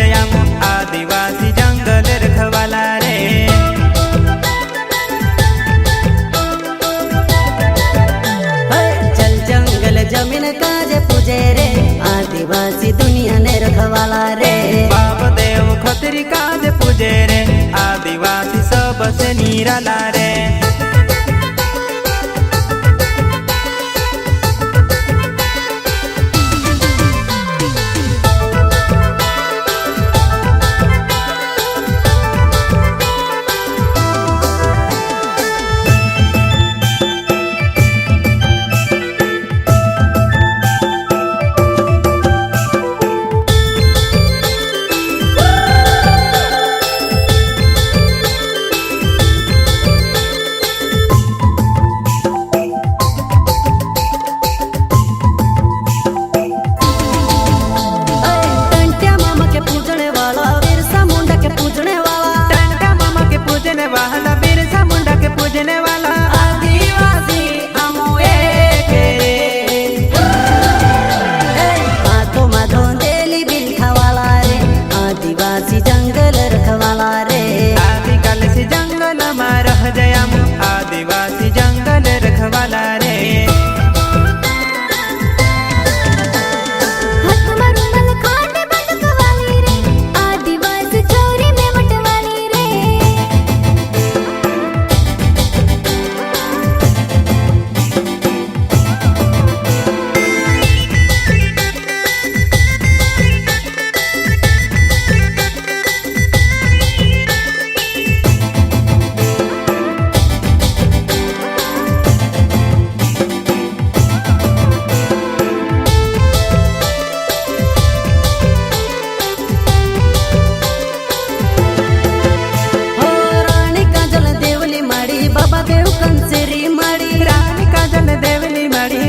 जयाम आदिवासी जंगल रखवाला रे। चल जंगल जमीन काजे पूजे रे आदिवासी दुनिया ने रखवाला रे। बाप देव खतरी काजे पूजे रे आदिवासी सबसे निराला रे। बिरसा मुंडा के पूजने वाला आदिवासी हमो एक रे। हाथों में धोंदेली बिलखा वाला रे आदिवासी जंगल रखवाला रे। आदिकाल से जंगल में रह जयाम आदिवासी जंगल रखवाला रे।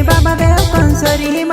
बाबा देव कंसरी